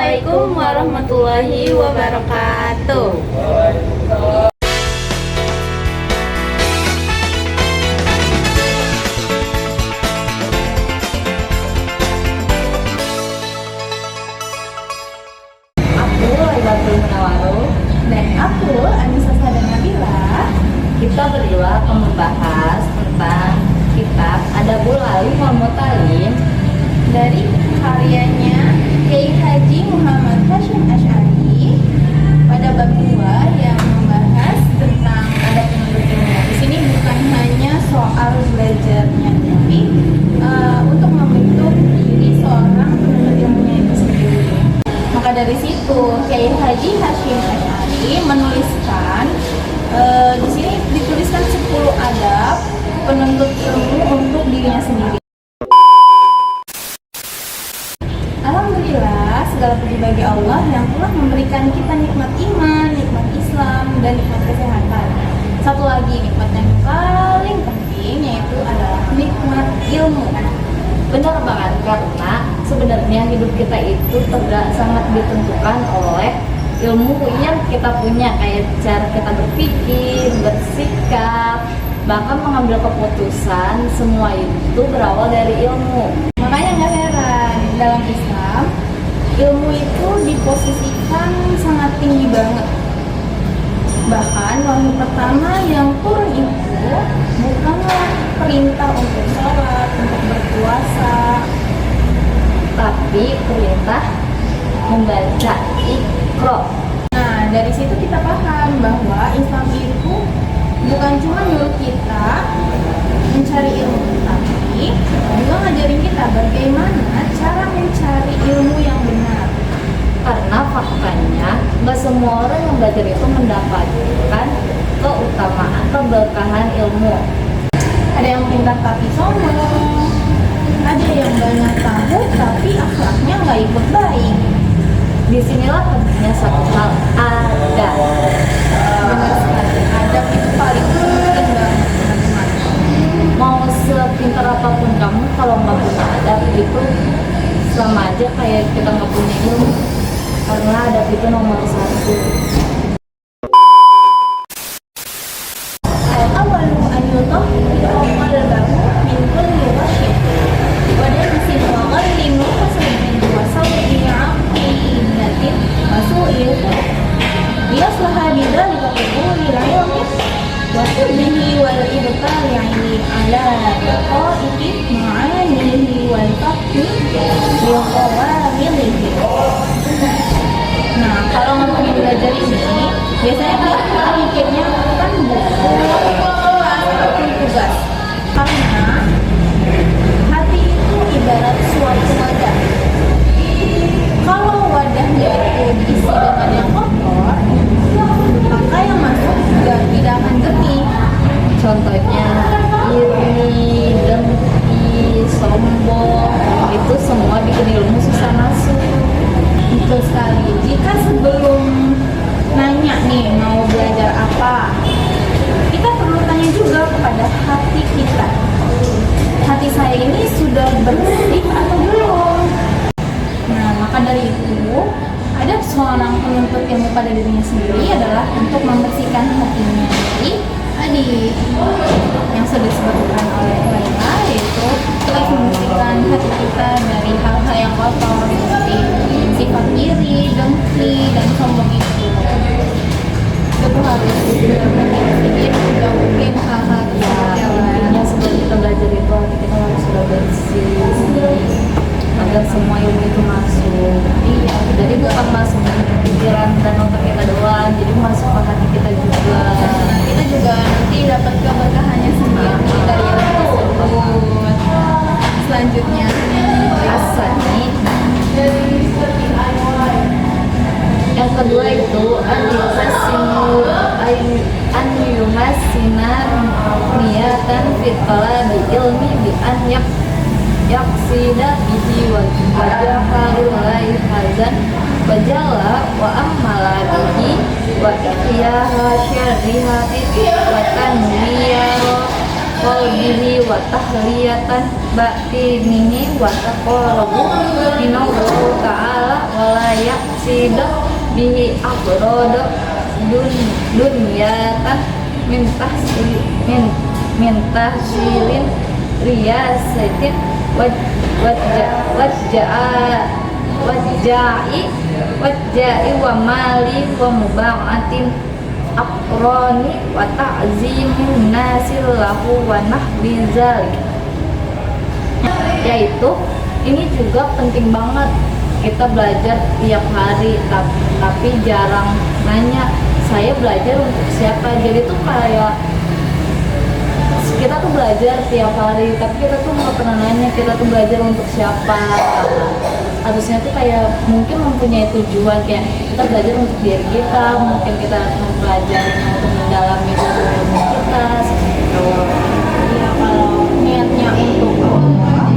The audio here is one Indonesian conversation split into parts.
Assalamualaikum warahmatullahi wabarakatuh. Aku Lailatul Munawaroh Dan aku Anissa Nabila. Kita berdua akan membahas tentang kitab Adabul Alim wal Mutalim Dari karyanya Kiai Haji Muhammad Hasyim Asy'ari pada bab 2 yang membahas tentang adab penuntut ilmu. Di sini bukan hanya soal belajarnya, tapi untuk membentuk diri seorang penuntut ilmunya itu sendiri. Maka dari situ Kiai Haji Hasyim Asy'ari menuliskan di sini dituliskan 10 adab penuntut ilmu untuk dirinya sendiri. Alhamdulillah, segala puji bagi Allah yang telah memberikan kita nikmat iman, nikmat Islam, dan nikmat kesehatan. Satu lagi nikmat yang paling penting yaitu adalah nikmat ilmu. Benar banget, karena sebenarnya hidup kita itu sangat ditentukan oleh ilmu yang kita punya, kayak cara kita berpikir, bersikap, bahkan mengambil keputusan. Semua itu berawal dari ilmu. Makanya nggak heran dalam Islam ilmu itu diposisikan sangat tinggi banget. Bahkan wahyu pertama yang turun itu bukanlah perintah untuk sholat, untuk berpuasa, Tapi perintah membaca Iqra. Nah, dari situ kita paham bahwa Islam itu bukan cuma nyuruh kita mencari ilmu, tapi juga ngajarin kita bagaimana cara mencari ilmu yang benar. Karena faktanya nggak semua orang yang belajar itu mendapatkan keutamaan, keberkahan ilmu. Ada yang pintar tapi sombong, ada yang banyak tahu tapi akhlaknya nggak ikut baik. Disinilah pentingnya satu hal, adab. Benar sekali, adab itu paling penting banget, teman-teman. Mau sepintar apapun kamu, kalau nggak punya adab itu sama aja kayak kita nggak punya ilmu. Karena adab itu nomor satu. Al-awalu an yutahhira qalbahu min kulli rasyid wa dansin wa ghalin wa hasabin wa sawti 'aqinatin wa su'il liyaslaha bidzalika qulil 'ilmi wa sirrihi wal ibtali'i ala daqa'iqi ma'anihi wal fahmi bi qawamilihi. Nah, kalau ngomongin belajar ini, biasanya kita mikirnya kan buku, kelas, ataupun tugas. Karena hati itu ibarat suatu wadah. Kalau wadahnya itu diisi dengan yang kotor, maka yang masuk juga tidak akan jernih. Contohnya iri, dengki, sombong, itu semua bikin ilmu susah masuk. Betul sekali. Jika sebelum nanya nih mau belajar apa, kita perlu tanya juga kepada hati kita. Hati saya ini sudah bersih atau belum? Nah, maka dari itu ada seorang penuntut ilmu pada dirinya sendiri adalah untuk membersihkan hatinya dari tadi yang sudah disebutkan oleh Laila, yaitu kita harus membersihkan hati kita dari hal-hal yang kotor seperti sifat iri, dengki, dan sombong itu. Itu harus benar-benar jauhin hal-hal Ya, intinya sebelum kita belajar itu hati kita harus sudah bersih agar semua ilmu itu masuk. Iya, Jadi bukan masuk ke pikiran dan otak kita doang, jadi masuk ke hati kita juga. kita juga nanti dapat keberkahannya sendiri dari ilmu tersebut. Selanjutnya Asani. Yang kedua itu an-yuhassina niyatan fit talabi ilmi bi an yaksida bihi wa jaharu lai hazan wa jalla wa ammala bihi wa ihyaha syarriha wa tanwiyah qalbihi wa tahliyatan batinihi wa taqarrubu minallahu ta'ala wa la sidak bihi afrod dunyatan mintah silin riyasatin wajja'i wa mali wa mubaatin akroni wa ta'zimin nasil lahu wa nahwi zalik. Yaitu ini juga penting banget kita belajar tiap hari, tapi jarang nanya saya belajar untuk siapa. Jadi tuh kayak kita tuh belajar tiap hari, tapi kita tuh nggak pernah nanya kita tuh belajar untuk siapa. Harusnya tuh kayak mungkin mempunyai tujuan, kayak kita belajar untuk diri kita, mungkin kita mempelajari untuk mendalami ilmu kita seperti itu. Ya, kalau niatnya untuk Allah,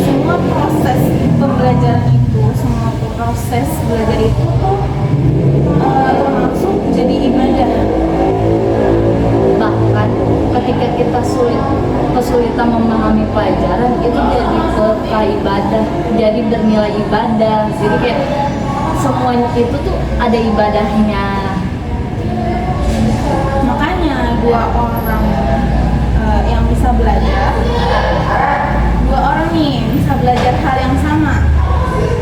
semua proses pembelajaran itu, semua proses belajar itu tuh termasuk jadi ibadah. Bahkan ketika kita kesulitan memahami pelajaran itu jadi ibadah, jadi bernilai ibadah. Jadi kayak semuanya itu tuh ada ibadahnya. Makanya dua orang yang bisa belajar, dua orang nih bisa belajar hal yang sama,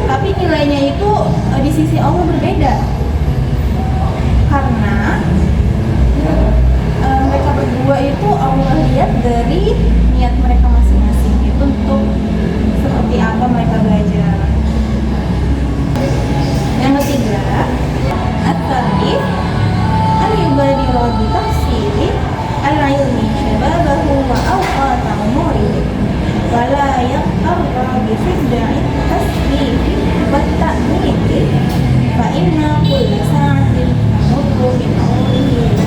tapi nilainya itu di sisi Allah berbeda. Karena mereka berdua itu Allah lihat dari niat mereka masing-masing itu untuk seperti apa mereka belajar. Yang ketiga, at-tarif al-ibadiyah bi tafsiri al-ilmi syababahu wa awqata umurihi wa la yaqtarra bi fidda'i tasrifi wa ta'midi fa inna kulla sa'atin tamuddu min umrihi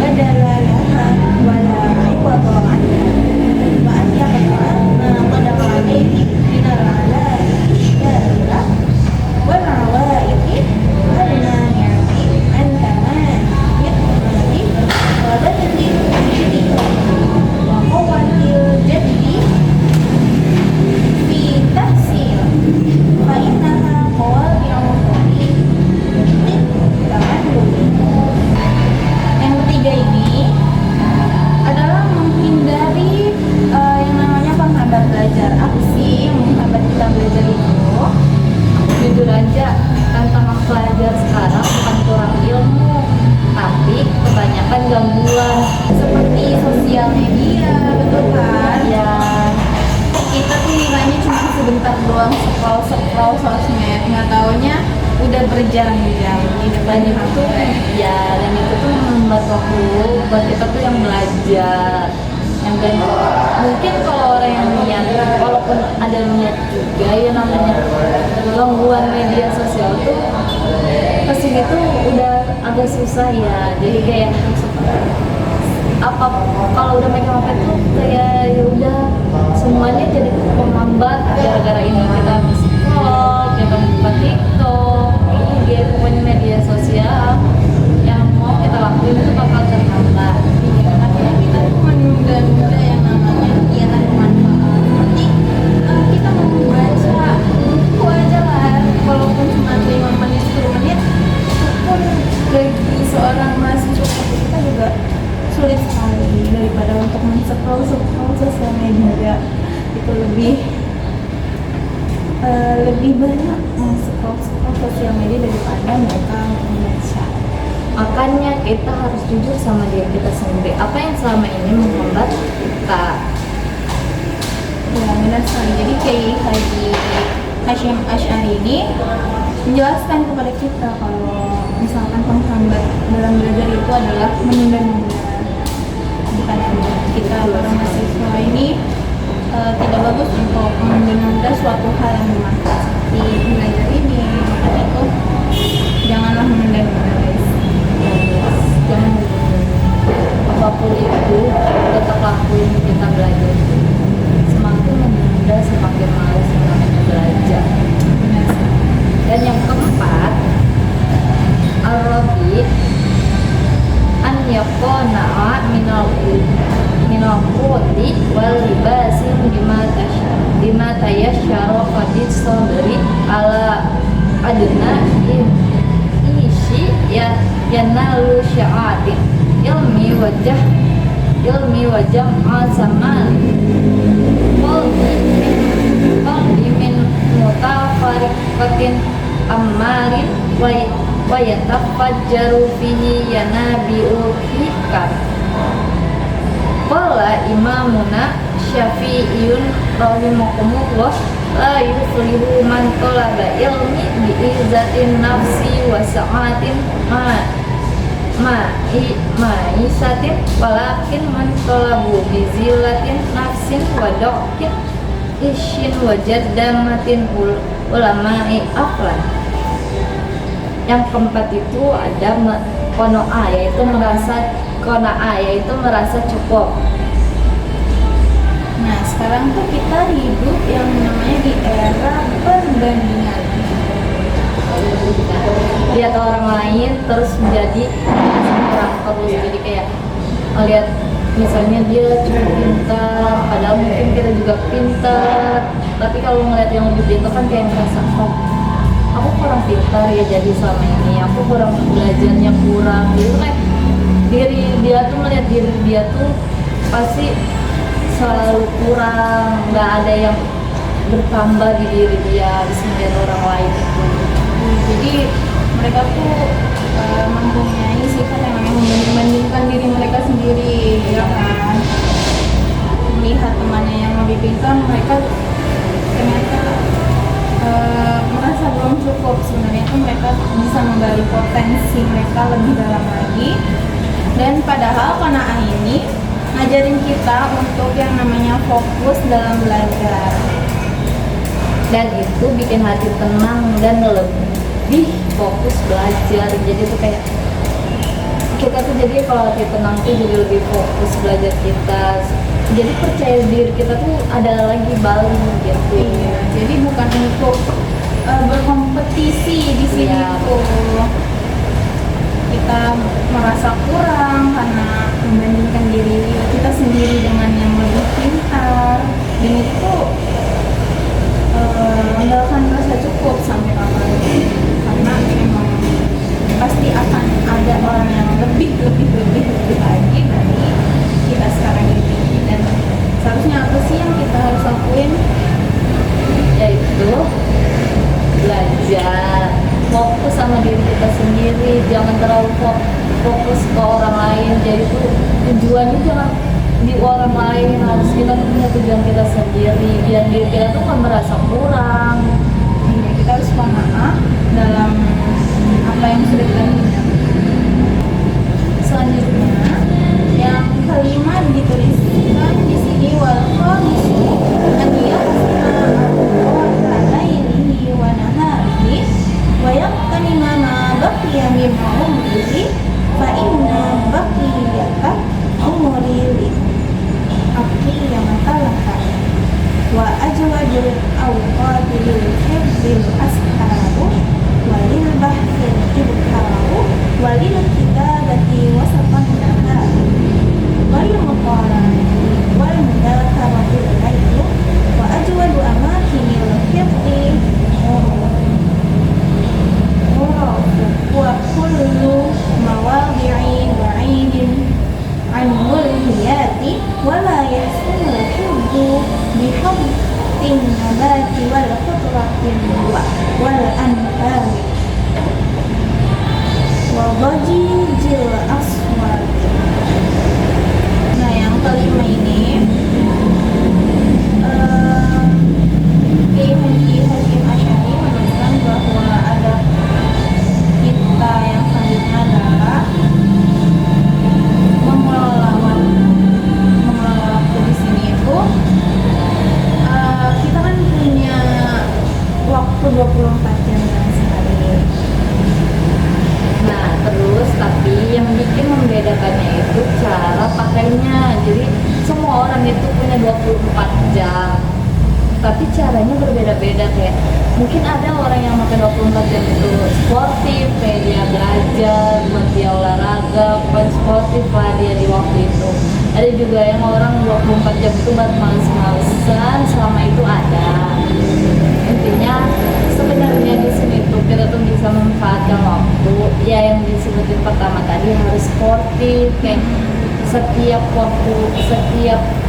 badala laha wa la iwada anha wa an yaqta'a ma qadara alayhi minal ala'i syarira wal awaiqi wal mani'ati an tamani yaqtadi wa badli jidi wa qawatil jadi fi tahsil fa innaha qawabi'u yang ketiga ini adalah menghindari yang namanya penghambat belajar. Apa sih yang menghambat kita belajar itu? Jujur aja, tantangan pelajar sekarang bukan kurang ilmu, tapi kebanyakan gangguan Seperti sosial media, betul kan? ya. Kita tuh nilainya cuma sebentar doang scroll sosmed, nggak taunya udah berjam-jam di depan Dan itu tuh HP. dan itu tuh membuat waktu buat kita tuh yang belajar, yang mungkin kalau orang yang niat, walaupun ada niat juga ya, namanya gangguan media sosial tuh kesini tuh udah agak susah ya. Jadi kayak apa kalau udah megang HP tuh kayak ya udah semuanya jadi penghambat. Gara-gara ini kita scroll, kita buka TikTok, IG, pokoknya media sosial yang mau kita lakuin itu bakal terhambat. Akhirnya kita tuh menunda-nunda yang namanya kegiatan bermanfaat. Seperti kita mau baca buku aja lah, walaupun cuma 5 menit 10 menit, itu pun bagi seorang mahasiswa seperti kita juga sulit sekali daripada untuk men-scroll sosial media. Itu lebih banyak men-scroll sosial media daripada mereka membaca. Makanya kita harus jujur sama diri kita sendiri, apa yang selama ini menghambat kita. Ya, benar sekali. Jadi Kiai Haji Hasyim Asy'ari ini menjelaskan kepada kita kalau misalkan penghambat dalam belajar itu adalah menunda-nunda. Bukan kita para mahasiswa ini tidak bagus untuk menunda-nunda suatu hal yang bermanfaat seperti belajar ini. Maka itu janganlah menunda-nunda, guys. Jangan apapun itu tetap lakuin. Kita belajar semakin menunda semakin malas namanya belajar. Benar sekali. Dan yang keempat, Arabi an yaqona minal qudi wal libasin bima tayasyara qadid adna isi ya yanalu sya'atin ilmi wajah al-zaman qalbi min mutafarriqatin ammarin wa yatafajjaru fihi yanabi'ul hikam. Qala imamuna Syafi'iyun rahimahumullah la yuflihu man talaba ilmi bi izzatin nafsi wa sa'atin ma'isatin walakin man talabu bi zillatin nafsin wa da'kin isyin wa jaddamatin ulama'i akhlak. Yang keempat itu ada qanaah, yaitu merasa cukup. Nah, sekarang tuh kita hidup yang namanya di era perbandingan. Lihat orang lain terus menjadi kurang terus, jadi kayak melihat misalnya dia cukup pintar, padahal mungkin kita juga pintar, tapi kalau ngeliat yang lebih pintar kan kayak merasa, oh aku kurang pintar ya, jadi selama ini aku kurang belajarnya kurang, gitu kan. Diri dia tuh melihat diri dia tuh pasti selalu kurang, nggak ada yang bertambah di diri dia, bisa melihat orang lain itu. Jadi mereka tuh mempunyai sifat yang namanya membandingkan diri mereka sendiri, ya kan? Melihat temannya yang lebih pintar, mereka ternyata merasa belum cukup. Sebenarnya tuh mereka bisa menggali potensi mereka lebih dalam lagi. Dan padahal qanaah ini ngajarin kita untuk yang namanya fokus dalam belajar, Dan itu bikin hati tenang dan lebih fokus belajar. Jadi tuh kayak kita tuh jadi kalau hati tenang tuh jadi lebih fokus belajar kita. Jadi percaya diri kita tuh ada lagi balik gitu. Iya, jadi bukan untuk berkompetisi di sini Iya. tuh kita merasa kurang karena membandingkan diri kita sendiri dengan yang lebih pintar, dan itu nggak akan merasa cukup sampai kapan, karena memang pasti akan ada orang yang lebih lagi dari kita sekarang ini. Dan seharusnya apa sih yang kita harus lakuin? Yaitu belajar, fokus sama diri kita sendiri, jangan terlalu fokus ke orang lain. Jadi tuh tujuannya jangan di orang lain, harus kita tuh punya tujuan kita sendiri, biar diri kita tuh kan merasa kurang. Iya, kita harus qanaah dalam apa yang sudah kita miliki. Selanjutnya, yang kelima dituliskan di sini wal khamisu an yahsana al-laili wa naharihi wa yaqtanima ma baqiya min umrihi fa inna baqiyata umri aqiyamatalah wa ajwadul awqati lil hifzil asharu walil bahthil ibharu walil kitabati wasatan nahari walil muqarani wal mudakaratil laylu wa ajwadu amakinil hifzi murafu wa kullu mawadi'i ba'idin an mulhiyati wala yahsunul hifzu bihabtin nabati wal khutratin wal anfari wa dhajijil aswad. Nah, yang kelima ini Kiai Haji Hasyim Asy'ari menuliskan bahwa ada kita yang selanjutnya adalah mengelola waktu di sini itu kita kan punya waktu 24 jam dalam sehari. Nah terus tapi yang bikin membedakannya itu cara pakainya. Jadi semua orang itu punya 24 jam, tapi caranya berbeda-beda. Kayak mungkin ada orang yang pakai 24 jam itu sportif, kayak dia belajar, buat dia olahraga, bukan sportif lah dia di waktu itu. Ada juga yang orang 24 jam itu buat males-malesan, selama itu ada. Intinya sebenarnya di sini tuh kita sportif, kayak setiap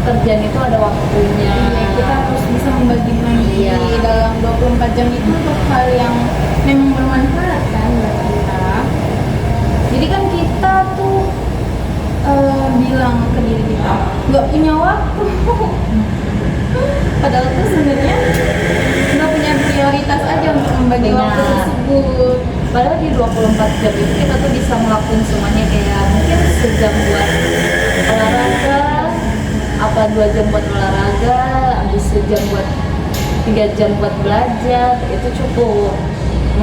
kerjaan itu ada waktunya. Iya, kita harus bisa membagi-bagi Iya. dalam 24 jam itu untuk hal yang memang bermanfaat kan buat kita. Jadi kan kita tuh bilang ke diri kita nggak punya waktu. Padahal tuh sebenarnya nggak punya prioritas aja untuk membagi Benar. waktu tersebut. Padahal di 24 jam itu kita tuh bisa ngelakuin semuanya, kayak mungkin sejam buat olahraga, apa 2 jam buat olahraga, habis sejam buat 3 jam buat belajar, itu cukup.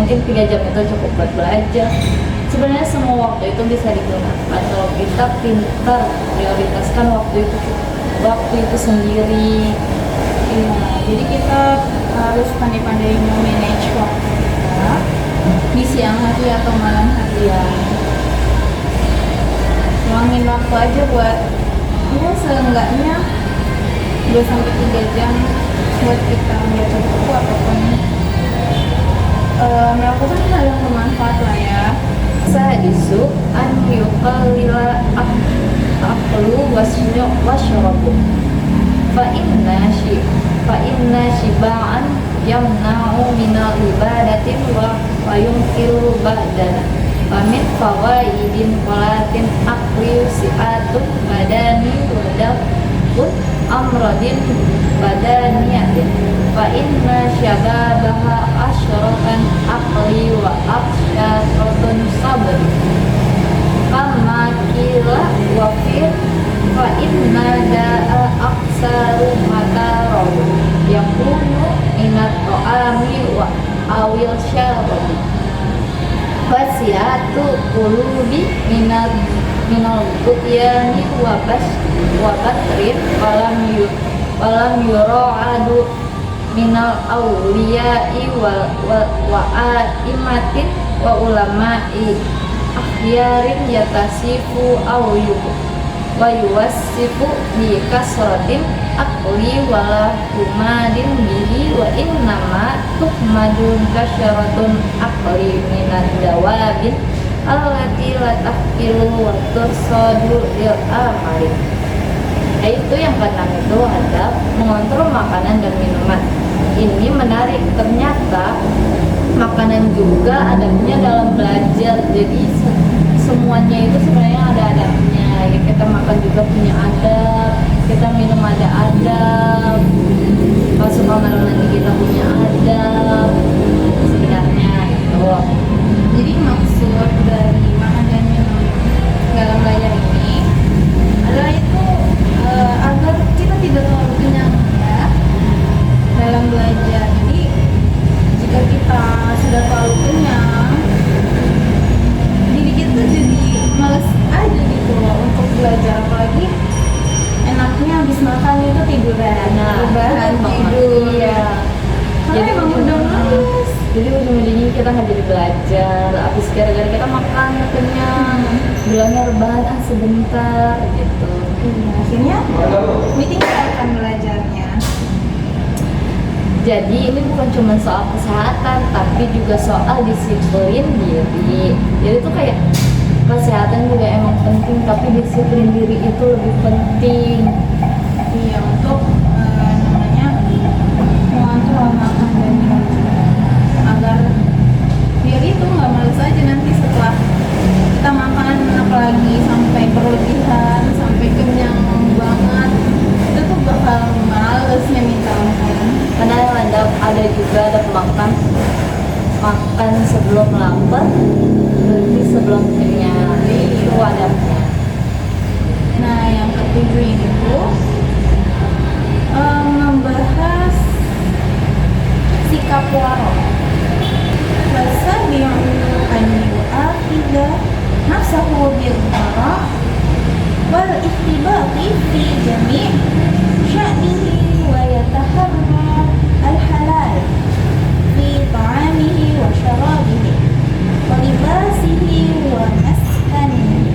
Mungkin 3 jam itu cukup buat belajar. Sebenarnya semua waktu itu bisa digunakan kalau kita pintar prioritaskan waktu itu sendiri. Iya, jadi kita harus pandai-pandai memanage waktu kita di siang hari atau malam hari ya. Luangin waktu aja buat ya seenggaknya 2-3 jam buat kita membaca buku ataupun melakukan hal yang bermanfaat lah ya. Sadisu an yuqallila aqlu wasyrabu fa inna shiba'an yamna'u minal ibadatin wa yunkiru ba'dana wa min fawaidin qolatin aqli si'atun badani wadakun amradin badaniyatin fa inna syababaha asyrakan aqli wa aksyaratun sabri kama kila wa fir fa inna da'a aksaru mataraw yakunu minat to'ami wa awil syarabi wasiatu qulubi minal butyani wa batrin walam yura'adu minal awliyai wa aimatin wa ulama'i akhyarin yatasifu wa yuwassifu bi kasratin aqli wala humadin bihi wa innama tuhmadun kasyaratun aqli minad dawabin allati la tahkilu wa tursadu lil amali. Nah, itu yang keenam itu ada mengontrol makanan dan minuman. Ini menarik, ternyata makanan juga adabnya dalam belajar. Jadi semuanya itu sebenarnya ada adabnya. Ya, kita makan juga punya adab, kita minum ada adab, masuk kamar mandi kita punya adab. Sebenarnya itu. Jadi maksud dari makan dan minum dalam belajar ini adalah itu agar kita tidak terlalu kenyang ya dalam belajar. Jadi jika kita sudah terlalu kenyang, diri kita jadi males aja gitu loh untuk belajar, apalagi enaknya habis makan itu tiduran, rebahan tidur. Iya. Karena emang udah males. Jadi ujung-ujungnya kita nggak jadi belajar. Habis gara-gara kita makan kenyang, bilangnya rebahan sebentar gitu. Akhirnya ditinggalkan belajarnya. Jadi ini bukan cuma soal kesehatan, tapi juga soal disiplin diri. Jadi tuh kayak kesehatan juga emang penting, tapi disiplin diri itu lebih penting. Iya, untuk namanya mengontrol makan dan minum agar biar itu nggak males aja nanti setelah kita makan, apalagi sampai berlebihan, sampai kenyang banget, itu tuh bakal malesnya minta ampun. Padahal ada juga ada makan sebelum lapar, berarti sebelum kenyang. Itu adabnya. Nah, yang ketujuh ini tuh membahas sikap warok. Wasabi'u an yu'aqida nafsahu bil wara' wal ihtibati fi jami' sya'nihi wa yataharra al halal fi ta'amihi wa syarabihi wa libasihi wa maskanihi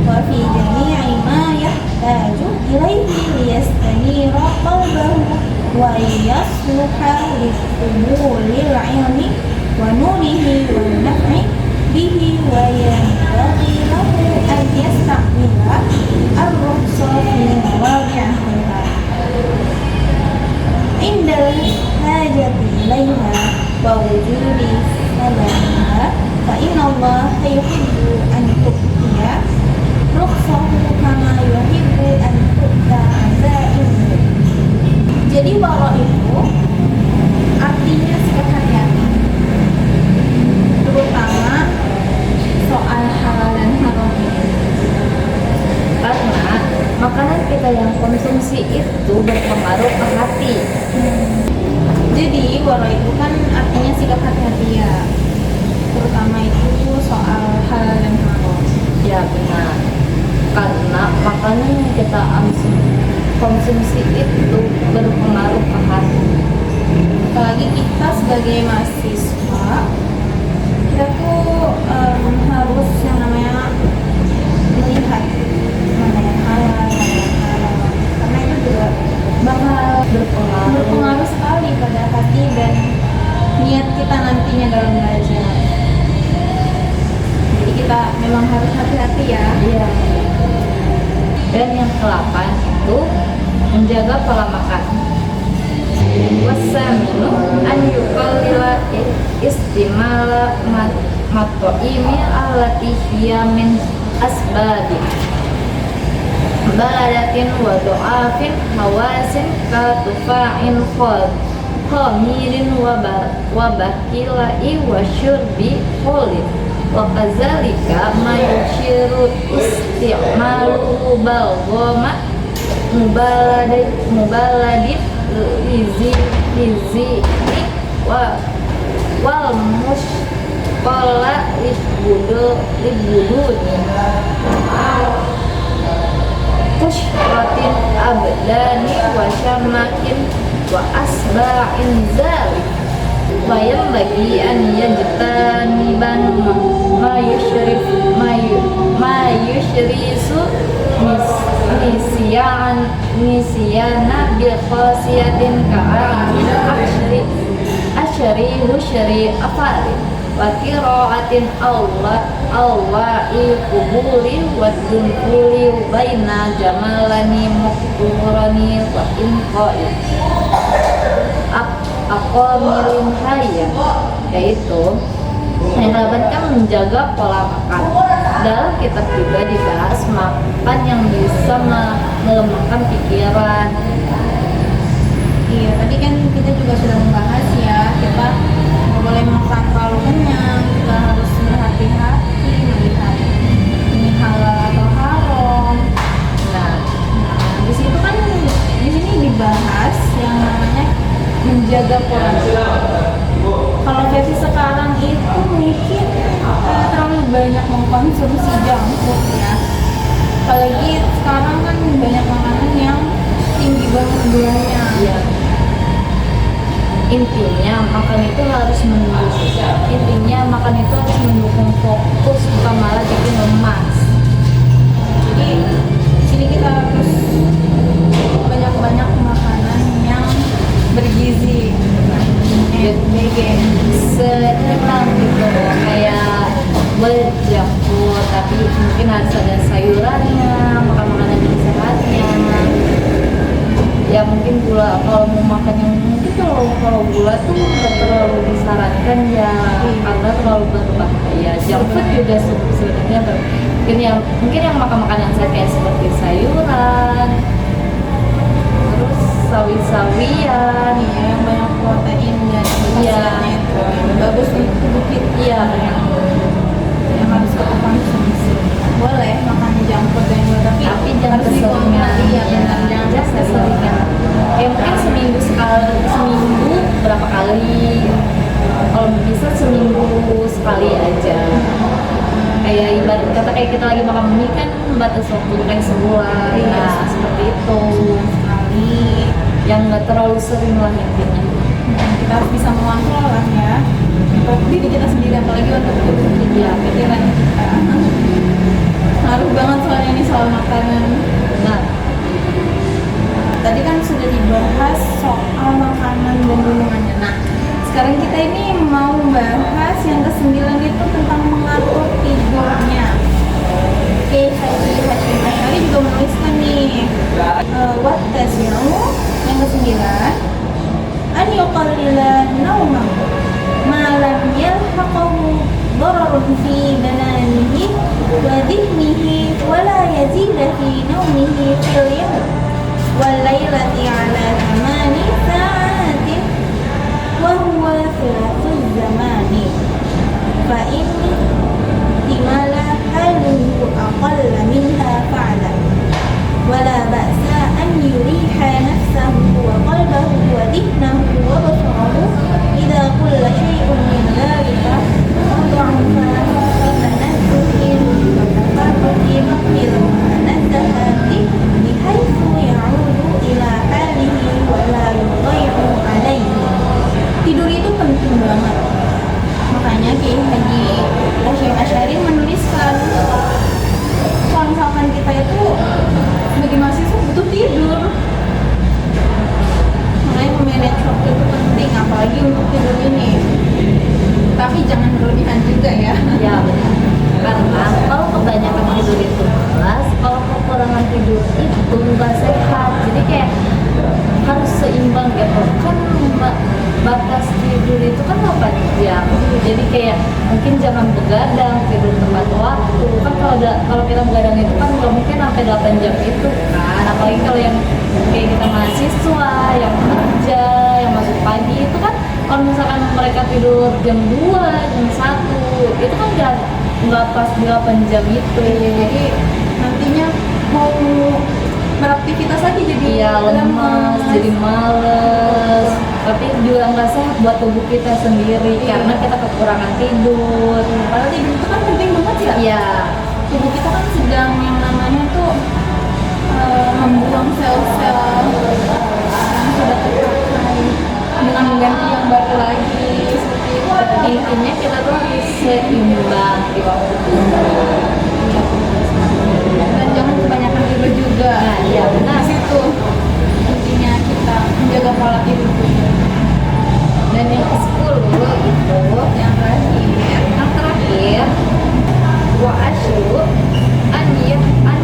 wa fi jami'i ma yahtaju ilaihi liyastanira qalbahu wa yasluha liqubulil ilmi wa nurihi wa naf'i bihi wa yanbaghi lahu an ila ar-rukhsah fi mawadi'iha indal hajati ilaiha wa wujudi salamiha fa inna Allah yuhibbu an tu'tiya rukhsahu kama yuhibbu an tu'ta azaimu. Jadi waro itu artinya sikap hati-hati, terutama soal halal dan haram ini. Karena makanan kita yang konsumsi itu berpengaruh ke hati. Jadi waro itu kan artinya sikap hati-hati ya, terutama itu soal halal dan haram. Ya benar. Karena makanan yang kita konsumsi itu berpengaruh ke hati. Apalagi kita sebagai mahasiswa, kita tuh harus yang namanya melihat mana yang halal, mana yang haram, karena itu juga bakal berpengaruh sekali pada hati dan niat kita nantinya dalam belajar. Jadi kita memang harus hati-hati ya. Iya. Dan yang ke-8 itu menjaga pola makan. Wasaminu an yuqallila istimala mat'imi allati hiya min asbabi baladatin wa du'afin hawasin ka tufa'in khamirin wa bakilai wa syurbi kholid wa kazalika ma yushiru isti'malu balgoma mubaladit lizi wal mushqala libuduni kushratin abdani wa syamakin wa asba'in zalik bayam bagi an yajtaniban ma yushrisu nisyana bil khasiyatin ka'amin asyri husyri afali wa qira'atin Allahi kubuli wa dunkuli baina jamalani muqturani wa inqa'i aqamilin hayya, yaitu yang dapat menjaga pola makan. Dalam kitab juga dibahas makan yang bisa melemahkan pikiran. Iya, tadi kan kita juga sudah membahas ya, kita nggak boleh makan terlalu kenyang, kita harus berhati-hati melihat ini halal atau haram. Nah, Di situ kan di sini dibahas yang namanya menjaga pola makan. Kalau versi sekarang itu mungkin terlalu banyak mengkonsumsi junk food ya. Apalagi sekarang kan banyak makanan yang tinggi banget gulanya. ya, intinya makan itu harus mendukung fokus, bukan malah bikin lemas. Jadi di sini kita harus banyak-banyak makanan yang bergizi, BG. Senang gitu, kayak berjangkut, tapi mungkin harus ada sayurannya, makan makanan yang sehatnya. Ya mungkin gula, kalau mau makan yang mungkin kalau gula tuh nggak terlalu disarankan ya, karena terlalu berbahaya. Junk food juga sebenarnya mungkin yang makan makanan sehat kayak seperti sayuran, terus sawi-sawian, Yang banyak protein dan Iya. khasiatnya itu bagus untuk tubuh kita. iya benar. Yang harus kita konsumsi. Boleh makan junk food dan gula, tapi Jangan harus keseringan. dikontrol. Iya benar, jangan keseringan. Ya mungkin seminggu berapa kali, kalau bisa seminggu sekali aja. Kayak ibarat kata kayak kita lagi makan mie kan batas waktu kayak sebulan. Iya. Nah seperti itu, Sekali. yang nggak terlalu sering lah intinya. Kita harus bisa mengontrol lah ya untuk diri kita sendiri, apalagi untuk tubuh kita, pikiran kita. Ngaruh banget soalnya ini soal makanan. Nah, Tadi kan sudah dibahas soal makanan dan minumannya. Nah, sekarang kita ini mau bahas yang ke-9 itu tentang mengatur tidurnya. Oke, hati-hati juga menuliskan nih wat tasi'u yang ke-9 an yuqallila naumahu ma lam yalhaqahu dararun fi bananihi wa dhihnihi wa la yazida fi naumihi fil yawm wal laylati ala 8 sa'atin wa huwa thulathuz zamani fa in ihtimala haluhu aqalla minha fa'lam wala ba'sa an yuriha nafsahu wa qalbahu wa dhihnahu wa basarahu idza kulla syai'un min dhalika ضعفا بتنزه وتفرق مقبل نزهة بحيث يعود إلى حاله ولا يضيع عليه. Tidur itu penting banget. Makanya Kiai Haji Hasyim Asy'ari menuliskan kalau misalkan kita itu sebagai mahasiswa butuh tidur. Makanya memanage waktu itu penting, apalagi untuk tidur ini. Tapi jangan berlebihan juga ya. Ya benar. Karena kalau kebanyakan tidur itu malas, kalau kekurangan tidur itu nggak sehat. Jadi kayak harus seimbang gitu. Kan batas tidur itu kan 8 jam. Jadi kayak mungkin jangan begadang, tidur tepat waktu. Kan kalau kita begadang itu kan nggak mungkin sampai 8 jam itu kan. Apalagi kalau yang kayak kita mahasiswa, yang kerja, yang masuk pagi itu kan kalau misalkan mereka tidur jam 2, jam 1 itu kan nggak pas di 8 jam itu. Jadi nantinya mau beraktivitas lagi jadi lemas, jadi males. Tapi juga nggak sehat buat tubuh kita sendiri karena kita kekurangan tidur. Padahal tidur itu kan penting banget ya. Iya. Tubuh kita kan sedang yang namanya tuh membuang sel-sel yang sudah terpakai dengan mengganti yang baru lagi seperti itu. Intinya kita tuh harus seimbang di waktu tidur. Dan jangan kebanyakan tidur juga. Nah, iya benar. Di situ intinya kita menjaga pola tidur juga. Dan yang ke-10 itu Yang terakhir wa asyru an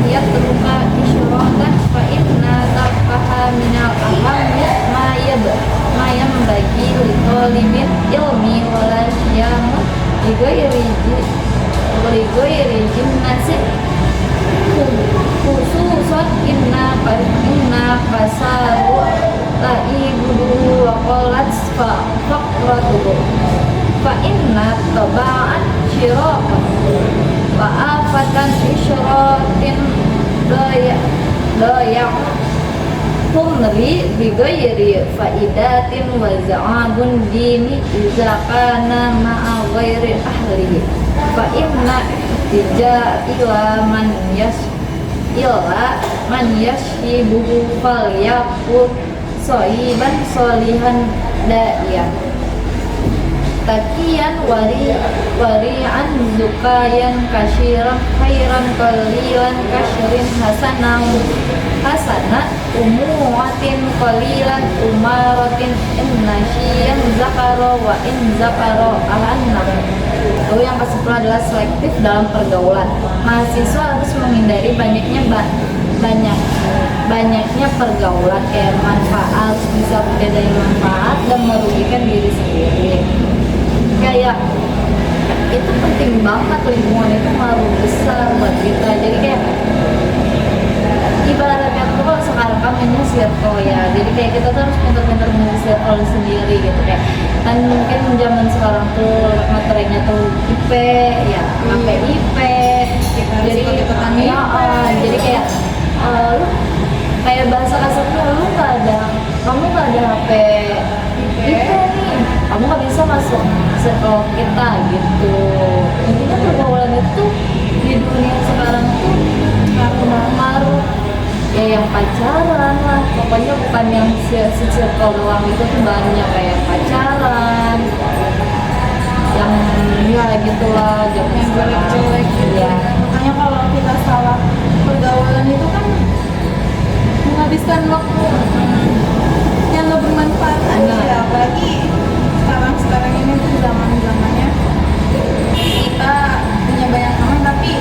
yatruka isyrakan fa inna tarkaha minal ahami ma yambagi li talibin ilmi wala syam ligoyri jinnasik khususan inna kasaru ta'ibudu wa qalat faqratuhu fa inna taba'an syiraqan wa afatan isyratin doyak humri bigayri faidatin wa za'abun dini iza kana ma'a ghairi ahli fa inna ila man yashibuhu fal yakul soiban solihan da'iyan takian wari'an zukayan kasyiran khairan qalilan kasyirin hasanat umuatin qalilan umaratin innasyiyan zakaro wa in zakaro alanna. Itu yang ke-10 adalah selektif dalam pergaulan. Mahasiswa harus menghindari banyaknya pergaulan kayak manfaat, bisa dari manfaat dan merugikan diri sendiri. Kayak itu penting banget, lingkungan itu ngaruh besar buat kita. Jadi kayak ibaratnya tuh kalau sekarang kan mainnya circle ya, jadi kayak kita tuh harus pintar-pintar milih circle sendiri gitu. Kayak kan mungkin zaman sekarang tuh materinya tuh IP ya, sampai IP jadi ikut-ikutan ya, IP. jadi kayak lu kayak bahasa kasarnya lu kamu nggak ada HP IP nih, kamu nggak bisa masuk circle kita gitu. Intinya pergaulan itu di dunia sekarang tuh ngaruh ya, yang pacaran lah, pokoknya bukan yang si circle doang, itu tuh banyak kayak pacaran yang ya gitulah, yang jelek-jelek gitu ya. Makanya kalau kita salah pergaulan itu kan menghabiskan waktu yang gak bermanfaat aja. Apalagi sekarang ini tuh zaman-zamannya kita punya banyak teman tapi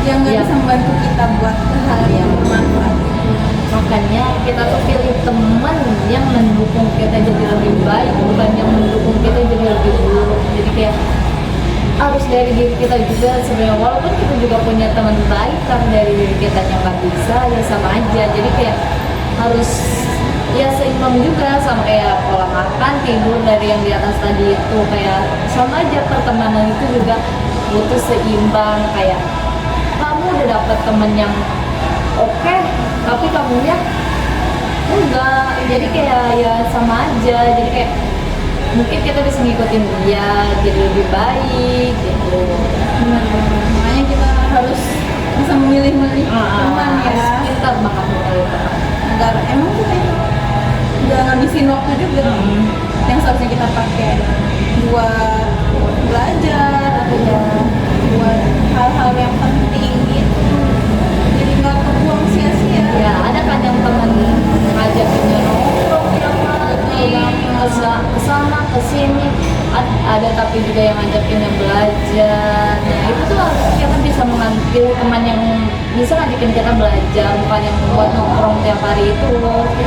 yang gak bisa membantu kita buat keseharian makanya kita tuh pilih teman yang mendukung kita jadi lebih baik, bukan yang mendukung kita jadi lebih buruk. Jadi kayak harus dari diri kita juga sebenarnya, walaupun kita juga punya teman baik tapi dari diri kita yang nggak bisa ya sama aja. Jadi kayak harus ya seimbang juga, sama kayak pola makan, tidur dari yang di atas tadi itu, kayak sama aja pertemanan itu juga butuh seimbang. Kayak kamu udah dapet temen yang oke tapi kamunya enggak, jadi kayak ya sama aja. Jadi kayak mungkin kita bisa ngikutin dia jadi lebih baik gitu. Benar-benar. Makanya kita harus bisa memilih-milih teman ya, Harus pintar banget memilih teman. agar emang kita itu nggak ngabisin waktu juga yang seharusnya kita pakai buat belajar atau buat hal-hal yang penting gitu, jadi nggak kebuang sia-sia. Ya ada kan yang temen ngajakinnya nongkrong tiap hari kesana kesini, ada tapi juga yang ngajakinnya belajar. Nah itu tuh harus kita bisa mengambil teman yang bisa ngajakin kita belajar, bukan yang membuat nongkrong tiap hari itu.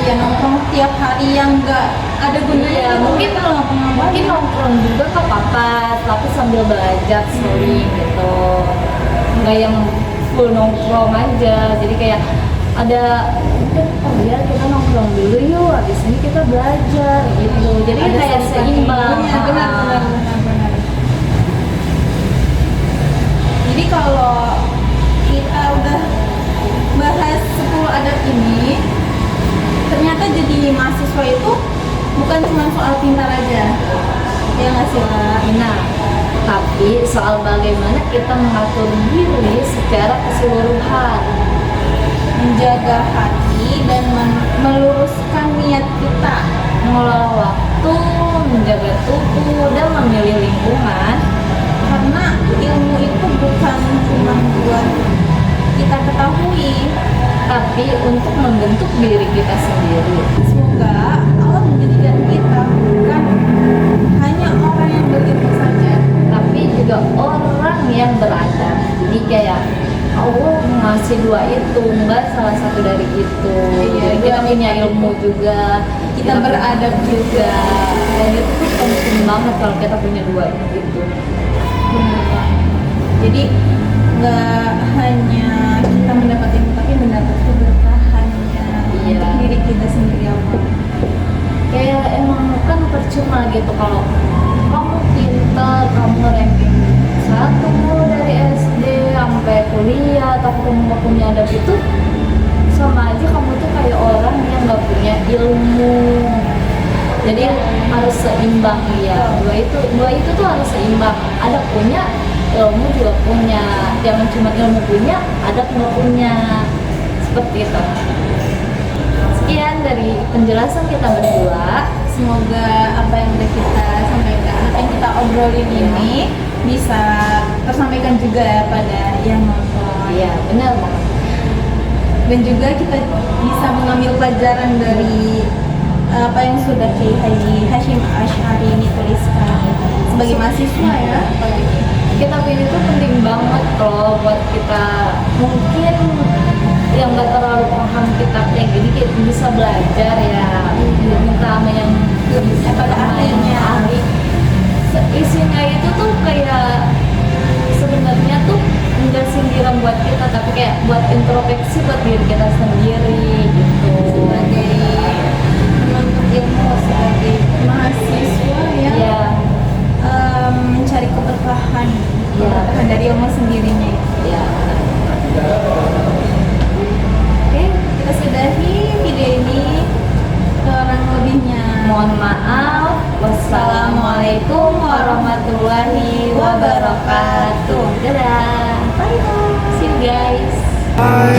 Iya, nongkrong tiap hari yang nggak ada gunanya. Iya, gitu. mungkin mungkin nongkrong juga ke papa tapi sambil belajar sering gitu, nggak yang full nongkrong aja. Jadi kayak ada mungkin ya kita nongkrong dulu yuk, habis ini kita belajar gitu. Jadi Ada kayak seimbang. Iya, benar. Jadi kalau kita udah bahas 10 adat ini, ternyata jadi mahasiswa itu bukan cuma soal pintar aja, ya nggak sih lah? Nah, tapi soal bagaimana kita mengatur diri secara keseluruhan, Menjaga hati dan meluruskan niat kita. mengelola waktu, menjaga tubuh, dan memilih lingkungan. Karena ilmu itu bukan cuma buat kita ketahui. Tapi untuk membentuk diri kita sendiri. Semoga Allah menjadikan kita bukan hanya orang yang berilmu saja, Tapi juga orang yang beradab. Jadi kayak Allah ngasih dua itu, enggak salah satu dari itu. Iya, Jadi kita punya ilmu juga, kita beradab juga. Dan itu tuh penting banget kalau kita punya dua itu. Benar banget. Jadi nggak hanya kita mendapat ilmu, tapi mendapat keberkahannya Iya. untuk diri kita sendiri. Allah. Kayak emang kan percuma gitu kalau kamu pintar, kamu ranking 1 dari SD sampai kuliah tapi kamu gak punya adab, itu sama aja kamu tuh kayak orang yang gak punya ilmu. Jadi harus seimbang ya, dua itu tuh harus seimbang. Ada punya, ilmu juga punya, jangan cuma ilmu punya, adab nggak punya, seperti itu. Sekian dari penjelasan kita berdua. Semoga apa yang udah kita sampaikan, apa yang kita obrolin ini bisa tersampaikan juga ya pada yang nonton. Iya, benar banget. Dan juga kita bisa mengambil pelajaran dari apa yang sudah Kiai Haji Hasyim Asy'ari ini tuliskan sebagai mahasiswa ya. Kita ini tuh penting banget loh buat kita mungkin yang nggak terlalu paham kitabnya gini, kita bisa belajar ya, minta sama yang bisa pada ahlinya. ahli. Isinya itu tuh kayak sebenarnya tuh enggak sindiran buat kita, tapi kayak buat introspeksi buat diri kita sendiri gitu. Sebagai penuntut ilmu, sebagai mahasiswa ya, Iya. mencari keberkahan, Iya. keberkahan dari ilmu sendirinya. Iya. Oke, kita sudahi video ini. Kurang lebihnya Mohon maaf. Wassalamualaikum warahmatullahi wabarakatuh. Dadah. Bye. See you guys.